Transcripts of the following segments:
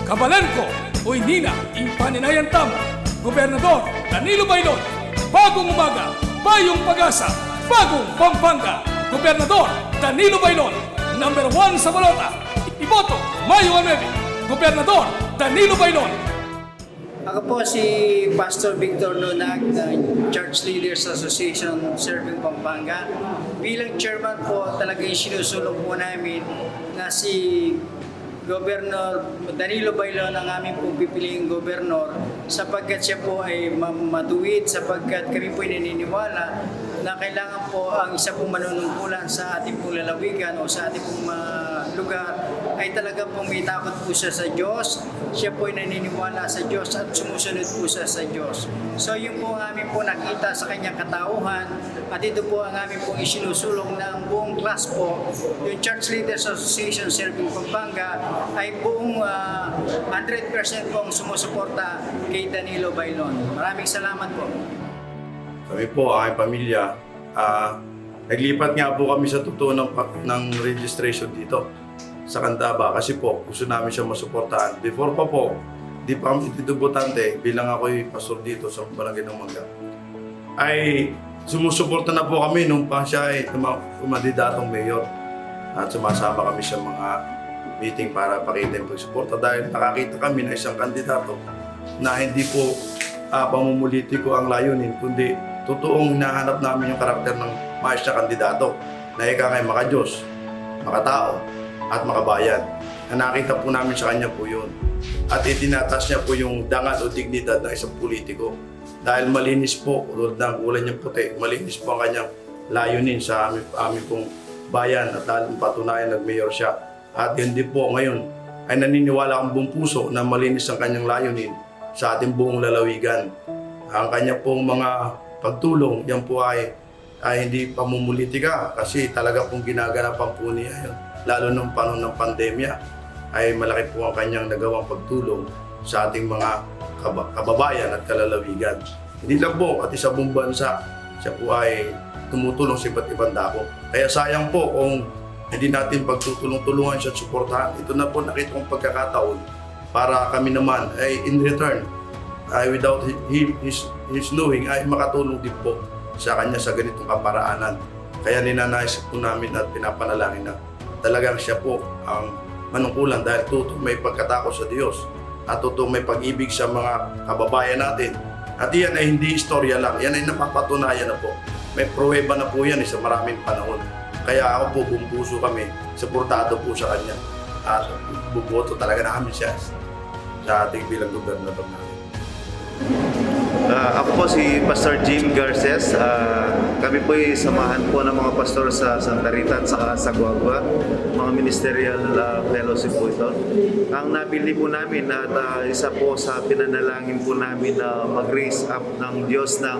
Kabalanco, Oinina, Impaninayan Tamo, Gobernador Danilo Bailon, Bagong Umaga, Bayong Pag-asa, Bagong Pampanga, Gobernador Danilo Bailon, number 1 sa balota, iboto Mayo 9, Gobernador Danilo Bailon. Ako po si Pastor Victor Lunag ng Church Leaders Association Serving Pampanga. Bilang chairman po, talagang sinusulong po namin na si Governor Danilo Bailon ang aming pong pipiliing gobernador sapagkat siya po ay matuwid, sapagkat kami po naniniwala na kailangan po ang isa pong manunungkulan sa ating pong lalawigan o sa ating pong lugar ay talaga pong may takot po siya sa Diyos. Siya po ay naniniwala sa Diyos at sumusunod po siya sa Diyos. So yun po ang aming po nakita sa kanyang katauhan at ito po ang aming pong isinusulong ng buong class po. Yung Church Leaders Association Serving Pampanga ay buong 100% pong sumusuporta kay Danilo Bailon. Maraming salamat po. Kami po, aking pamilya, naglipat nga po kami sa totoo ng registration dito sa Candaba kasi po gusto namin siya masuportahan. Before pa po, di pa kami titubotante bilang ako'y pastor dito sa Barangay ng Mangga. Ay sumusuporta na po kami nung pa siya ay kumandidatong mayor at sumasama kami sa mga meeting para pakita yung pagsuporta dahil nakakita kami na isang kandidato na hindi po pamumulitiko ang layunin kundi totoong hinahanap namin yung karakter ng maayos na kandidato na ikangay maka-Diyos, makatao, at makabayan. Na nakita po namin sa kanya po yun. At itinatas niya po yung dangal o dignidad ng isang politiko. Dahil malinis po, tulad ng kulay niyang puti, malinis po ang kanyang layunin sa aming pong bayan at lalong patunayan nag-mayor siya. At hindi po ngayon ay naniniwala ang buong puso na malinis ang kanyang layunin sa ating buong lalawigan. Ang kanya pong mga pagtulong, yan po ay hindi pamumulitika kasi talaga pong ginaganapan po niya yun. Lalo nung panahon ng pandemya ay malaki po ang kanyang nagawang pagtulong sa ating mga kababayan at kalalawigan. Hindi lang po, at sa buong bansa, siya po ay tumutulong sa iba't ibang dako. Kaya sayang po kung hindi natin pagtutulong-tulungan siya at suportahan. Ito na po nakita kong pagkakataon para kami naman ay in return ay without his knowing ay makatulong din po sa kanya sa ganitong kaparaanan. Kaya ninanais po namin at pinapanalangin na talagang siya po ang manungkulan dahil totoo may pagkatakot sa Diyos at totoo may pag-ibig sa mga kababayan natin. At yan ay hindi istorya lang, yan ay napapatunayan na po. May pruweba na po yan sa maraming panahon. Kaya ako po, buong puso kami, suportado po sa kanya. At buboto talaga namin siya sa ating bilang gobernador natin. Ako po si Pastor Jim Garces. Kami po ay samahan po ng mga pastor sa Santa Rita at sa Guagua. Mga ministerial fellowship po ito. Ang nabili po namin at isa po sa pinanalangin po namin na mag-raise up ng Diyos ng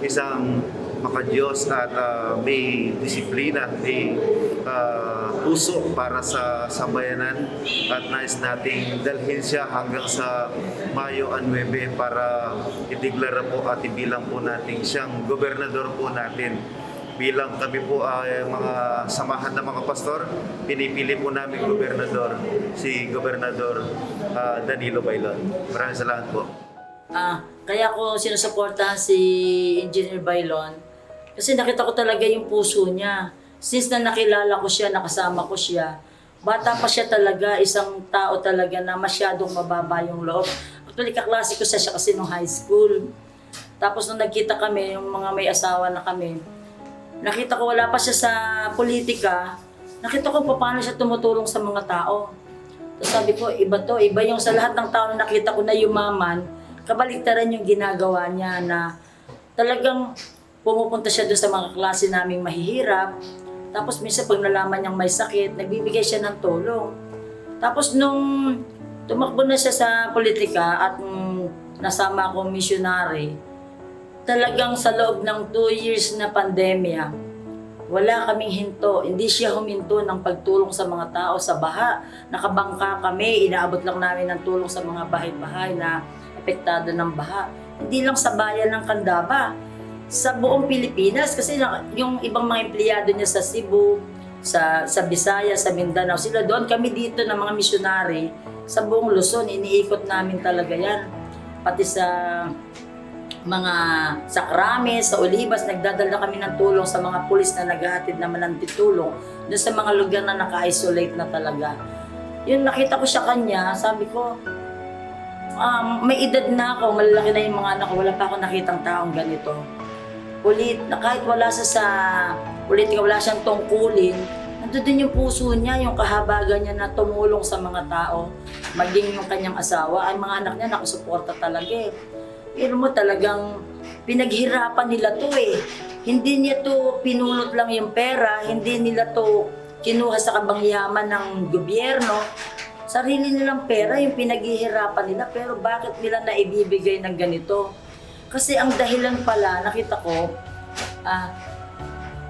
isang maka-Diyos at may disiplina, may puso para sa sambayanan at nais nating dalhin siya hanggang sa Mayo 9 para ideklara po at ibilang po natin siyang gobernador po natin. Bilang kami po ay mga samahan ng mga pastor, pinipili po namin gobernador, si Gobernador Danilo Bailon. Maraming salamat po. Kaya ko sinusuportahan si Engineer Bailon kasi nakita ko talaga yung puso niya. Since na nakilala ko siya, nakasama ko siya, bata pa siya talaga, isang tao talaga na masyadong mababa yung loob. Actually, kaklase ko siya kasi nung high school. Tapos nung nagkita kami, yung mga may asawa na kami, nakita ko wala pa siya sa politika, nakita ko paano siya tumutulong sa mga tao. Tapos sabi ko, iba to, iba yung sa lahat ng tao na nakita ko na yumaman, kabaligtaran yung ginagawa niya na talagang pumupunta siya doon sa mga klase naming mahihirap. Tapos minsan pag nalaman niyang may sakit, nagbibigay siya ng tulong. Tapos nung tumakbo na siya sa politika at nasama akong missionary, talagang sa loob ng 2 years na pandemya, wala kaming hinto. Hindi siya huminto ng pagtulong sa mga tao sa baha. Nakabangka kami, inaabot lang namin ng tulong sa mga bahay-bahay na apektado ng baha. Hindi lang sa bayan ng Candaba, sa buong Pilipinas kasi yung ibang mga empleyado niya sa Cebu, sa Visayas, sa Mindanao. Sila doon, kami dito ng mga misyonary sa buong Luzon, iniikot namin talaga yan. Pati sa mga sa Krames, sa Olivas, nagdadala kami ng tulong sa mga pulis na naghahatid naman ng tulong doon sa mga lugar na naka-isolate na talaga. Yun, nakita ko siya kanya, sabi ko, may edad na ako, malalaki na yung mga anak ko, wala pa ako nakitang taong ganito. Kahit wala siya sa politika, wala siyang tungkulin, nandun yung puso niya, yung kahabagan niya na tumulong sa mga tao, maging yung kanyang asawa, ay mga anak niya nakasuporta talaga eh. Pero mo talagang pinaghirapan nila to eh. Hindi niya to pinulot lang yung pera, hindi nila to kinuha sa kabangyaman ng gobyerno. Sarili nilang pera yung pinaghihirapan nila, pero bakit nila naibibigay ng ganito? Kasi ang dahilan pala, nakita ko,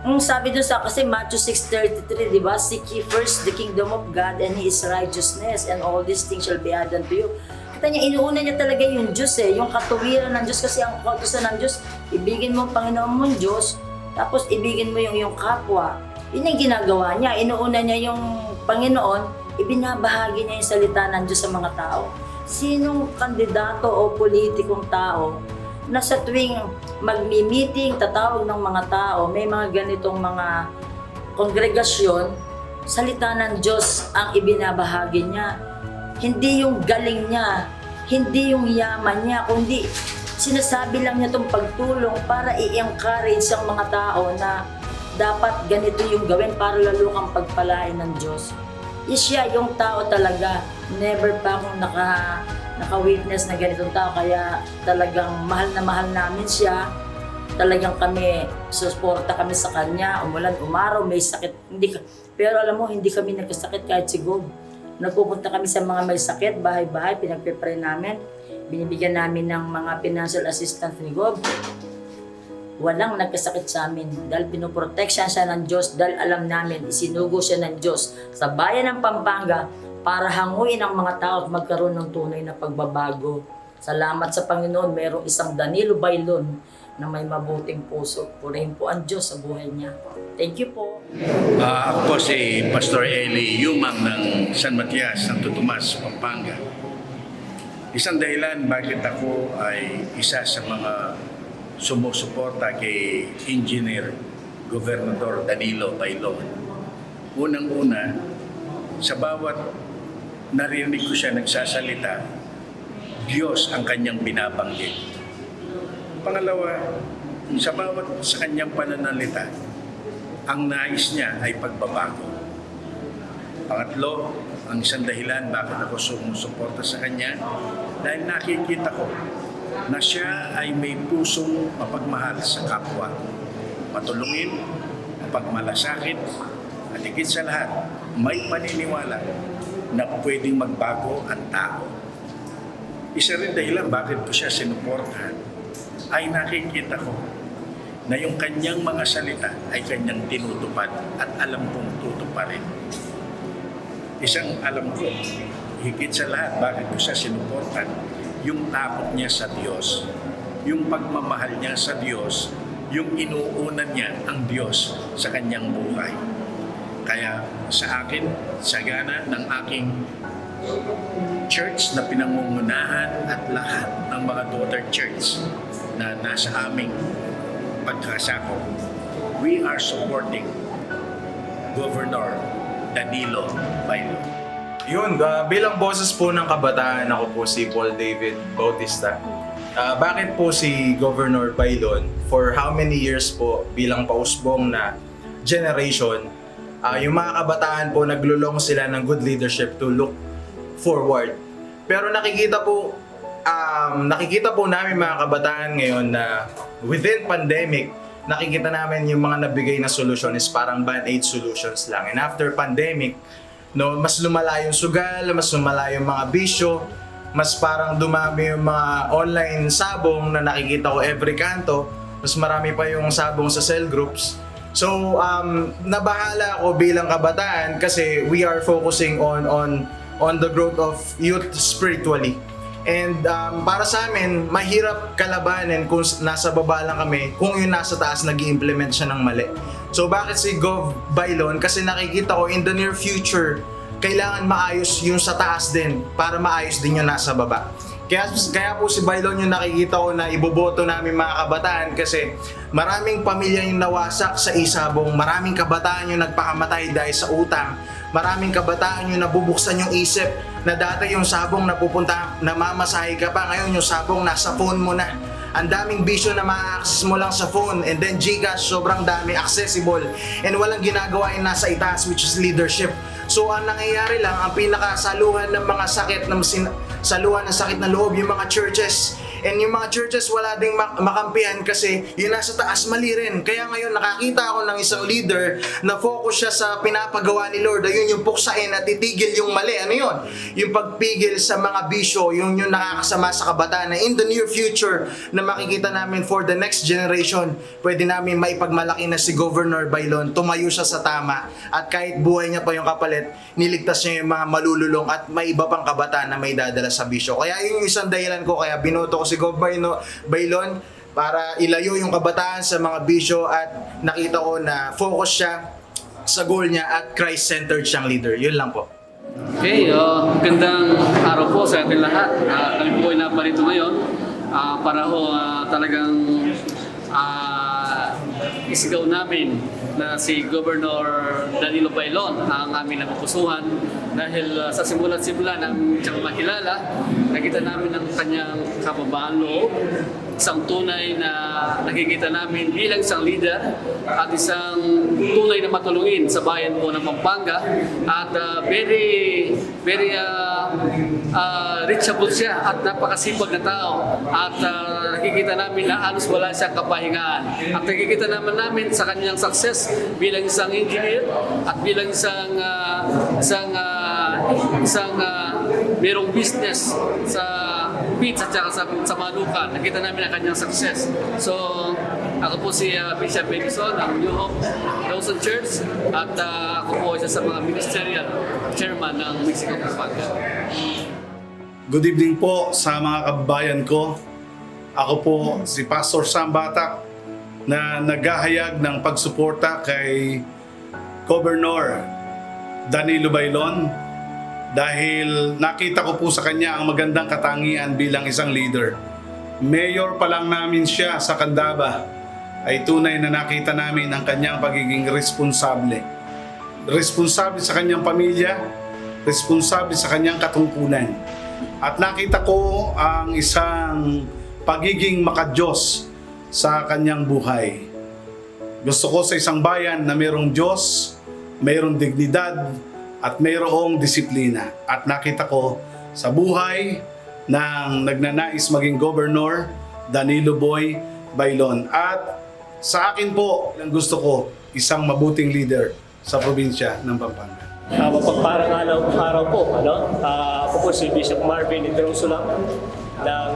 ang sabi doon sa, kasi Matthew 6:33, di ba? Seek ye first the kingdom of God and His righteousness, and all these things shall be added unto you. Kita niya, inuuna niya talaga yung Diyos eh, yung katuwiran ng Diyos, kasi ang kautusan ng Diyos, ibigin mo ang Panginoon mong Diyos, tapos ibigin mo yung iyong kapwa. Yun yung ginagawa niya, inuuna niya yung Panginoon, ibinabahagi niya yung salita ng Diyos sa mga tao. Sinong kandidato o politikong tao na sa tuwing magmi-meeting, tatawag ng mga tao, may mga ganitong mga kongregasyon, salita ng Diyos ang ibinabahagi niya. Hindi yung galing niya, hindi yung yaman niya, kundi sinasabi lang niya itong pagtulong para i-encourage ang mga tao na dapat ganito yung gawin para lalo kang pagpalain ng Diyos. Siya yung tao talaga, never pa akong naka-witness na ganitong tao, kaya talagang mahal na mahal namin siya. Talagang kami, susuporta kami sa kanya, umulan, umaraw, may sakit. Pero alam mo, hindi kami nagkasakit kahit si Gob. Nagpupunta kami sa mga may sakit, bahay-bahay, pinagpipray namin. Binibigyan namin ng mga financial assistance ni Gob. Walang nagkasakit sa amin dahil pinoproteksyon siya ng Diyos, dahil alam namin, isinugo siya ng Diyos sa bayan ng Pampanga para hanguin ang mga tao at magkaroon ng tunay na pagbabago. Salamat sa Panginoon, mayroong isang Danilo Bailon na may mabuting puso. Purihin po ang Diyos sa buhay niya. Thank you po. Ako po si Pastor Eli Yumang ng San Matias, Santo Tomas, Pampanga. Isang dahilan bakit ako ay isa sa mga sumusuporta kay Engineer Gobernador Danilo Bailon. Unang-una, sa bawat narinig ko siya nagsasalita, Diyos ang kanyang binabanggit. Pangalawa, sa kanyang pananalita, ang nais niya ay pagbabago. Pangatlo, ang isang dahilan bakit ako sumusuporta sa kanya, dahil nakikita ko na siya ay may pusong mapagmahal sa kapwa, matulungin, mapagmalasakit, at higit sa lahat, may paniniwala na pwedeng magbago ang tao. Isa rin dahilan bakit ko siya sinuportahan ay nakikita ko na yung kanyang mga salita ay kanyang tinutupad at alam kong tutuparin. Isang alam ko, higit sa lahat bakit ko siya sinuportahan, yung takot niya sa Diyos, yung pagmamahal niya sa Diyos, yung inuunan niya ang Diyos sa kanyang buhay. Kaya sa akin, sagana ng aking church na pinangungunahan at lahat ng mga daughter church na nasa aming pagkasako, we are supporting Governor Danilo Bailon. Yun, bilang boses po ng kabataan, ako po si Paul David Bautista. Bakit po si Governor Bailon? For how many years po bilang pausbong na generation, yung mga kabataan po naglulong sila ng good leadership to look forward. Pero nakikita po namin mga kabataan ngayon na within pandemic, nakikita namin yung mga nabigay na solution is parang band-aid solutions lang. And after pandemic, no, mas lumala yung sugal, mas lumala yung mga bisyo, mas parang dumami yung mga online sabong na nakikita ko every kanto, mas marami pa yung sabong sa cell groups. So, nabahala ako bilang kabataan kasi we are focusing on the growth of youth spiritually. And para sa amin, mahirap kalabanin kung nasa baba lang kami, kung yung nasa taas nag-i-implement siya ng mali. So bakit si Gov. Bailon? Kasi nakikita ko in the near future, kailangan maayos yung sa taas din para maayos din yung nasa baba. Kaya po si Bailon yung nakikita ko na iboboto namin mga kabataan kasi maraming pamilya yung nawasak sa isabong, maraming kabataan yung nagpakamatay dahil sa utang, maraming kabataan yung nabubuksan yung isip na dati yung sabong napupunta, namamasahe ka pa, ngayon yung sabong nasa phone mo na. Ang daming bisyo na ma-access mo lang sa phone, and then Gcash, sobrang dami, accessible, and walang ginagawa yung nasa itaas, which is leadership. So ang nangyayari lang, ang pinakasaluhan ng mga sakit saluhan ng sakit na loob yung mga churches. And yung mga churches wala ding makampihan kasi yung nasa taas mali rin. Kaya ngayon nakakita ako ng isang leader na focus siya sa pinapagawa ni Lord. Ayun yung puksain at titigil yung mali. Ano yun? Yung pagpigil sa mga bisyo, yung nakakasama sa kabataan na in the near future na makikita namin for the next generation, pwede namin maipagmalaki na si Governor Bailon, tumayo siya sa tama at kahit buhay niya pa yung kapalit, niligtas niya yung mga malululong at may iba pang kabataan na may dadala sa bisyo. Kaya yun yung isang dahilan ko, kaya binoto ko si Gov. Bailon para ilayo yung kabataan sa mga bisyo at nakita ko na focus siya sa goal niya at Christ-centered siyang leader. Yun lang po. Okay, gandang araw po sa ating lahat. Kami po ay naparito ngayon para talagang isigaw namin na si Governor Danilo Bailon ang aming napupusuhan dahil sa simula ng siyang makilala, nakita namin ang kanyang kababaang loob, isang tunay na nakikita namin bilang isang leader at isang tunay na matulungin sa bayan po ng Pampanga at very reachable siya at napakasipag na tao at nakikita namin na halos wala siyang kapahingaan at nakikita namin sa kanyang success bilang isang engineer at bilang isang merong business sa pizza at sa Manuka. Nakita namin ang kanyang success. So, ako po si Bishop Edison ng New Hope Dawson Church at ako po isa sa mga ministerial chairman ng Mexico Pampanga. Good evening po sa mga kababayan ko. Ako po si Pastor Sam Batak na naghahayag ng pagsuporta kay Governor Danilo Bailon dahil nakita ko po sa kanya ang magandang katangian bilang isang leader. Mayor pa lang namin siya sa Candaba ay tunay na nakita namin ang kanyang pagiging responsable. Responsable sa kanyang pamilya, responsable sa kanyang katungkulan. At nakita ko ang isang pagiging makadiyos sa kanyang buhay. Gusto ko sa isang bayan na mayroong Diyos, mayroong dignidad, at mayroong disiplina. At nakita ko sa buhay ng nagnanais maging Governor, Danilo Boy Bailon. At sa akin po, ang gusto ko, isang mabuting leader sa probinsya ng Pampanga. Mapagparang araw po, ako po si Bishop Marvin Hidrosulam ng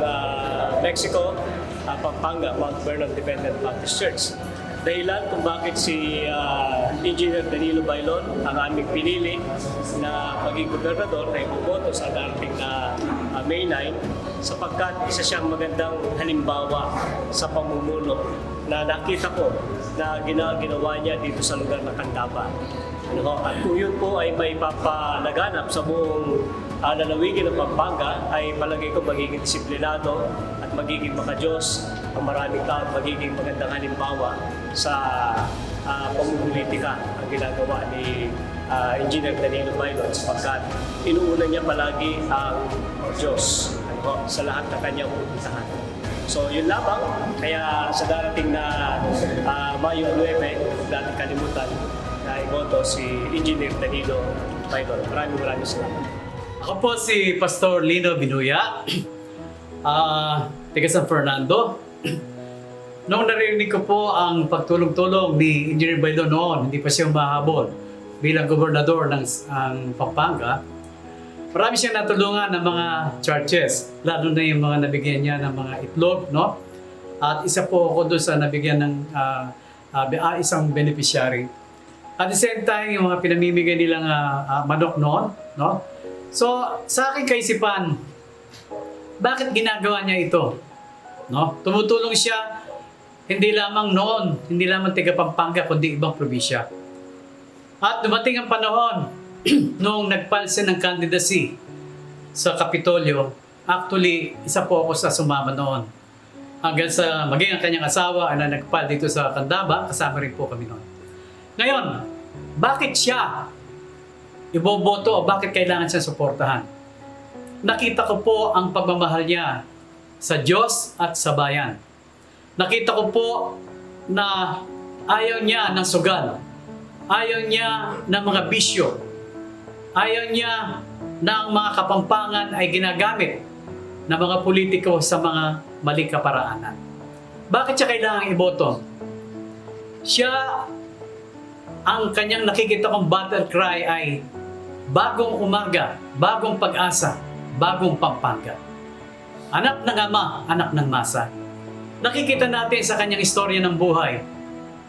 Mexico, Pampanga, Mount Vernon Independent Baptist Church. Dahilan kung bakit si Engineer Danilo Bailon ang aming pinili na maging gobernador na iboboto sa darating na May 9 sapagkat isa siyang magandang halimbawa sa pamumuno na nakita ko na ginawa niya dito sa lugar ng Candaba. At kung yun po ay may papalaganap sa buong lalawigan ng Pampanga, ay palagay ko magiging disiplinado at magiging makadiyos ang maraming tao at magiging magandang halimbawa sa pamumulitika ang ginagawa ni Engineer Danilo Bailon sapagkat inuuna niya palagi ang Diyos sa lahat ng kanyang pupuntahan. So yun lamang, kaya sa darating na Mayo 9, dating kalimutan, na iboto si Engineer Danilo Bailon. Maraming salamat. Ako po si Pastor Lino Binuya, taga San Fernando. Noong narinig ko po ang pagtulong-tulong ni Engineer Bailon noon, hindi pa siya mahabol bilang gobernador ng Pampanga, marami siyang natulungan ng mga churches, lalo na yung mga nabigyan niya ng mga itlog, no? At isa po ako doon sa nabigyan ng isang beneficiary. At the same time, yung mga pinamimigay nilang manok noon, no? So, sa aking kaisipan, bakit ginagawa niya ito? No? Tumutulong siya Hindi lamang noon, hindi lamang taga Pampanga, kundi ibang probinsya. At dumating ang panahon noong nagpalse ng candidacy sa Kapitolyo. Actually, isa po ako sa sumama noon. Hanggang sa maging ang kanyang asawa na nagpal dito sa Candaba, kasama rin po kami noon. Ngayon, bakit siya iboboto o bakit kailangan siya suportahan? Nakita ko po ang pagmamahal niya sa Diyos at sa bayan. Nakita ko po na ayaw niya ng sugal. Ayaw niya ng mga bisyo. Ayaw niya na ang mga Kapampangan ay ginagamit ng mga politiko sa mga maling kaparaanan. Bakit siya kailangang iboto? Siya, ang kanyang nakikita kong battle cry ay bagong umaga, bagong pag-asa, bagong Pampanga. Anak ng ama, anak ng masa. Nakikita natin sa kanyang istorya ng buhay,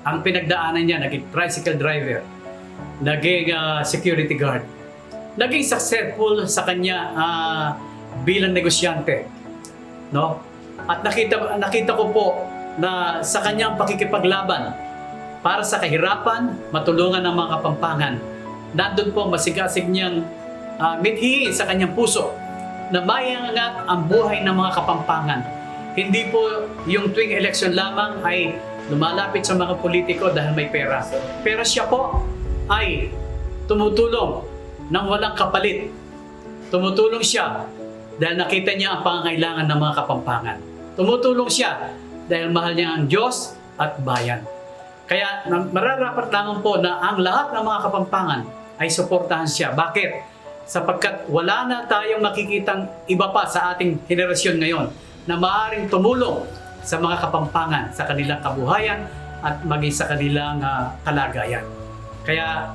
ang pinagdaanan niya, naging tricycle driver, naging security guard, naging successful sa kanya bilang negosyante. No? At nakita ko po na sa kanyang pakikipaglaban para sa kahirapan, matulungan ng mga Kapampangan, nandun po masigasig niyang mithiin sa kanyang puso na maiangat ang buhay ng mga Kapampangan. Hindi po yung tuwing eleksyon lamang ay lumalapit sa mga politiko dahil may pera. Pero siya po ay tumutulong ng walang kapalit. Tumutulong siya dahil nakita niya ang pangangailangan ng mga Kapampangan. Tumutulong siya dahil mahal niya ang Diyos at bayan. Kaya mararapat lamang po na ang lahat ng mga Kapampangan ay suportahan siya. Bakit? Sapagkat wala na tayong makikitang iba pa sa ating henerasyon ngayon na maaaring tumulong sa mga Kapampangan sa kanilang kabuhayan at maging sa kanilang kalagayan. Kaya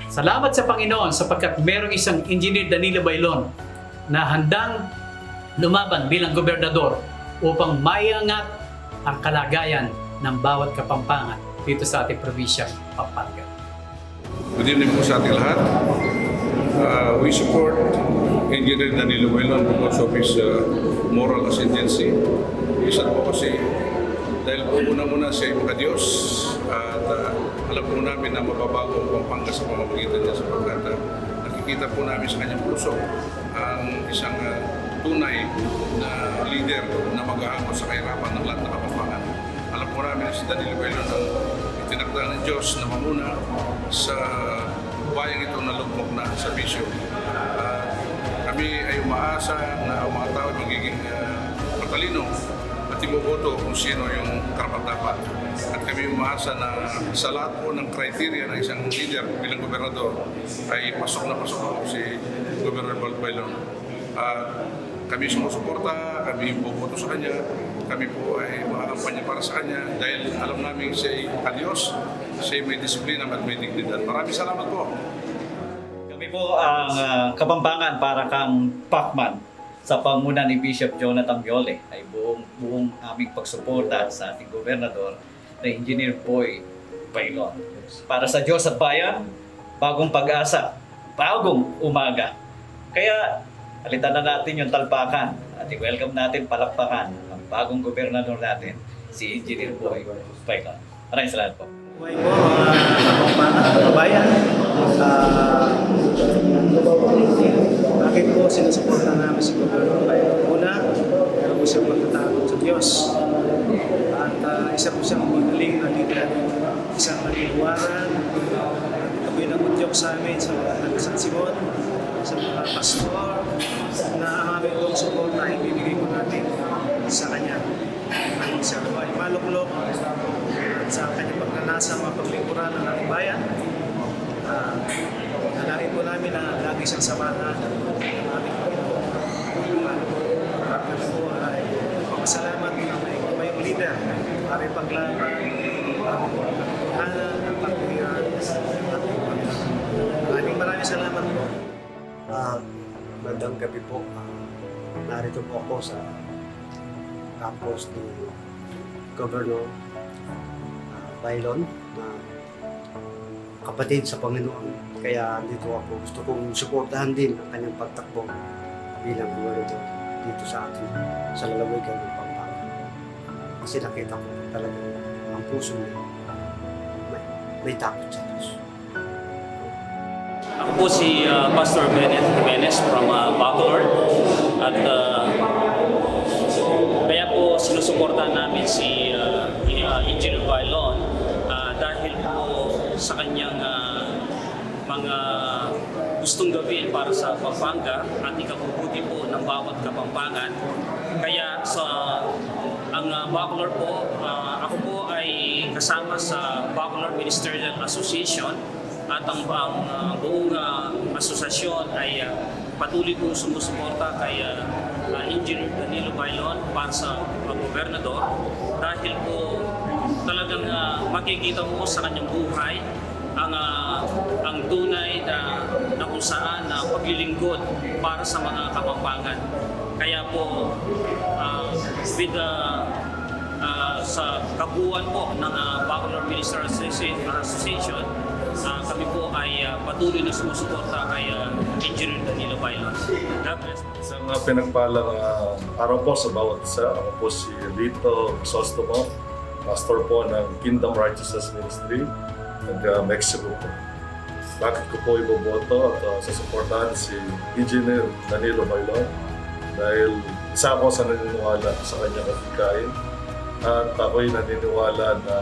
salamat sa Panginoon sapagkat merong isang Engineer Danilo Bailon na handang lumaban bilang gobernador upang maiangat ang kalagayan ng bawat Kapampangan dito sa ating probinsyang Pampanga. Good evening po sa ating lahat. We support Engineer Danilo Bailon because of his moral ascendancy. Isa po kasi dahil po una-una siya ay makadiyos at alam po namin na mababago ang Pampanga sa pamamagitan niya sapagkat nakikita po namin sa kanyang puso ang isang tunay na leader na mag-aangkot sa kahirapan ng lahat ng Kapampangan. Alam po namin na si Danilo Bailon ang itinakda ng Diyos na mamuna sa bayang ito na lugmok na sa bisyo. Kami ay umaasa na ang mga tao ay magiging matalino at iboboto kung sino yung karapat-dapat. At kami umaasa na sa lahat po ng kriteria ng isang leader bilang gobernador ay pasok na pasok po si Gobernador Bailon. Kami sumusuporta, kami boboto sa kanya, kami po ay makakampanya para sa kanya dahil alam namin siya ay kadiyos, siya ay may disiplina at may dignidad. Maraming salamat po. Kami po ang Kapampangan para kang Pacman sa panguna ni Bishop Jonathan Viole ay buong aming pagsuporta sa ating gobernador na Engineer Boy Bailon. Para sa Diyos at bayan, bagong pag-asa, bagong umaga. Kaya alitan na natin yung talpakan at i-welcome natin, palakpakan ang bagong gobernador natin, si Engineer Boy Bailon. Maraming salamat po. Buhay po mga Kapampangan, kababayan. Bakit po sinusuporta namin si Gobernador Bailon? Una, meron po siyang pagtatakot sa Diyos. At isa po siyang magaling na leader, isang naliwaran. Ito po yung nagudyok sa amin sa mga San Simon, sa mga pastor, na ang aming pong suporta ay bibigay ko natin sa kanya. Ang siya po ay maluklok at sa kanyang pagnanasa mga paglingkuran ng ating bayan. Nalangin po namin na lagi siyang samahan ng aming Panginoon. At kami po ay pasalamat na may leader para ipaglaban ang pagkahanan, ang pagkahiran sa ating Panginoon. Maraming salamat po. Magandang gabi po. Narito po ako sa campus ni Governor Bailon na kapatid sa Panginoon. Kaya dito ako gusto kong suportahan din ang kanyang pagtakbo bilang gobernador dito sa atin sa lalawigan ng Pampanga. Kasi nakita ko talaga ang puso niya may takot sa Diyos. Ako po si Pastor Bennett Jimenez from Bacolod at kaya po sinusuportahan namin si Engineer Bailon dahil po sa kanyang mga gustong gawin para sa Pampanga at ikabubuti po ng bawat Kapampangan. Kaya ang Bacolod po, ako po ay kasama sa Bacolod Ministerial Association at ang buong asosasyon ay patuloy po sumusuporta kay Engineer Danilo Bailon para sa gobernador dahil po talagang makikita mo sa kanyang buhay ang tunay na kung saan paglilingkod para sa mga Kapampangan. Kaya po with sa kabuuan po ng Bacolod Ministerial Association, kami po ay patuloy na sumusuporta kay Engineer Danilo Bailon. God bless. Isang pinagpalang araw po sa bawat isa. Ako po si Lito Crisostomo, pastor po ng Kingdom Righteousness Ministry ng Mexico po. Bakit ko po iboboto at susuportahan si Engineer Danilo Bailon? Dahil isa ako sa naniniwala sa kanyang kapikain at ako'y naniniwala na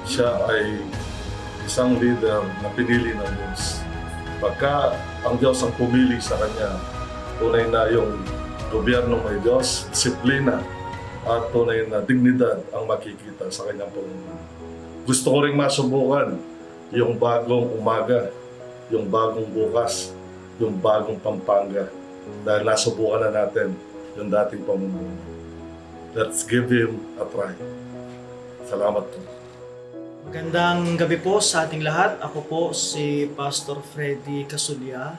siya ay isang leader na pinili ng Diyos. Pagka ang Diyos ang pumili sa kanya, tunay na yung gobyerno may Diyos, disiplina at tunay na dignidad ang makikita sa kanyang pamumuno. Gusto ko ring masubukan yung bagong umaga, yung bagong bukas, yung bagong Pampanga. Dahil nasubukan na natin yung dating pamumuno. Let's give him a try. Salamat po. Magandang gabi po sa ating lahat. Ako po si Pastor Freddy Casulia.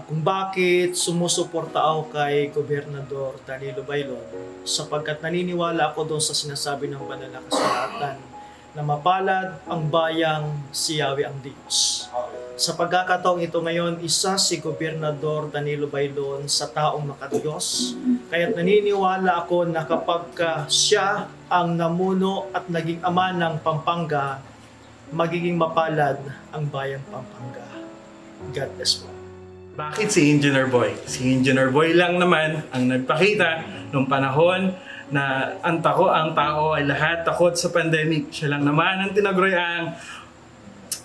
Kung bakit sumusuporta ako kay Gobernador Danilo Bailon, sapagkat naniniwala ako doon sa sinasabi ng banal na kasulatan na mapalad ang bayang si Yahweh ang Diyos. Sa pagkakataong ito ngayon, isa si Gobernador Danilo Bailon sa taong makadiyos. Kaya't naniniwala ako na kapag siya ang namuno at naging ama ng Pampanga, magiging mapalad ang bayang Pampanga. God bless po. Bakit si Engineer Boy? Si Engineer Boy lang naman ang nagpakita nung panahon na ang tao ay lahat takot sa pandemic. Siya lang naman ang tinaguriang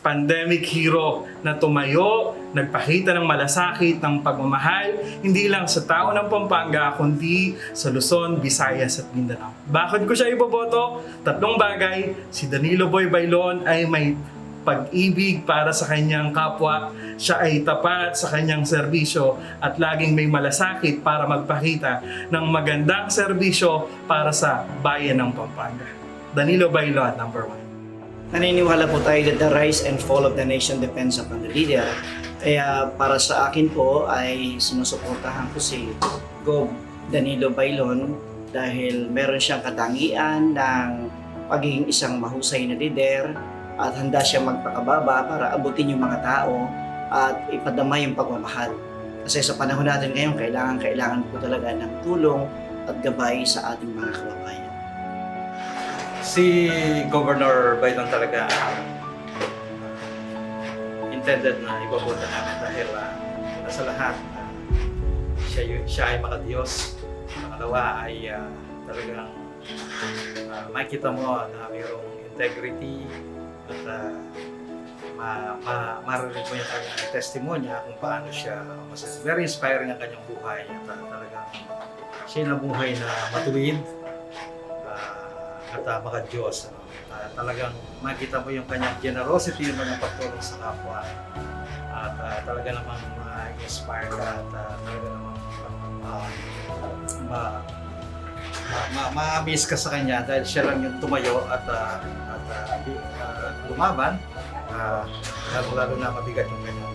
pandemic hero na tumayo, nagpakita ng malasakit, ng pagmamahal, hindi lang sa tao ng Pampanga, kundi sa Luzon, Visayas at Mindanao. Bakit ko siya iboboto? 3 bagay. Si Danilo Boy Bailon ay may pag-ibig para sa kanyang kapwa, siya ay tapat sa kanyang serbisyo at laging may malasakit para magpakita ng magandang serbisyo para sa bayan ng Pampanga. Danilo Bailon, number 1. Naniniwala po tayo that the rise and fall of the nation depends upon the leader. Kaya para sa akin po ay sinusuportahan ko si Gov. Danilo Bailon dahil meron siyang katangian ng pagiging isang mahusay na leader at handa siyang magpakababa para abutin yung mga tao at ipadama yung pagmamahal. Kasi sa panahon natin ngayon, kailangan po talaga ng tulong at gabay sa ating mga kababayan. Si Governor Bailon talaga intended na ibaboto namin dahil una sa lahat siya ay makadiyos. Pangalawa ay talagang makikita mo na mayroong integrity at marinig mo yung kanyang testimonya kung paano siya very inspiring ang kanyang buhay at talagang siya na buhay na matuwid at maka-Diyos. Talagang makita mo yung kanyang generosity, yung mga pagtulong sa kapwa. At talaga namang ma-inspire ka at talaga namang ma-amaze ka sa kanya dahil siya lang yung tumayo at lumaban. Lalo na mabigat yung kanyang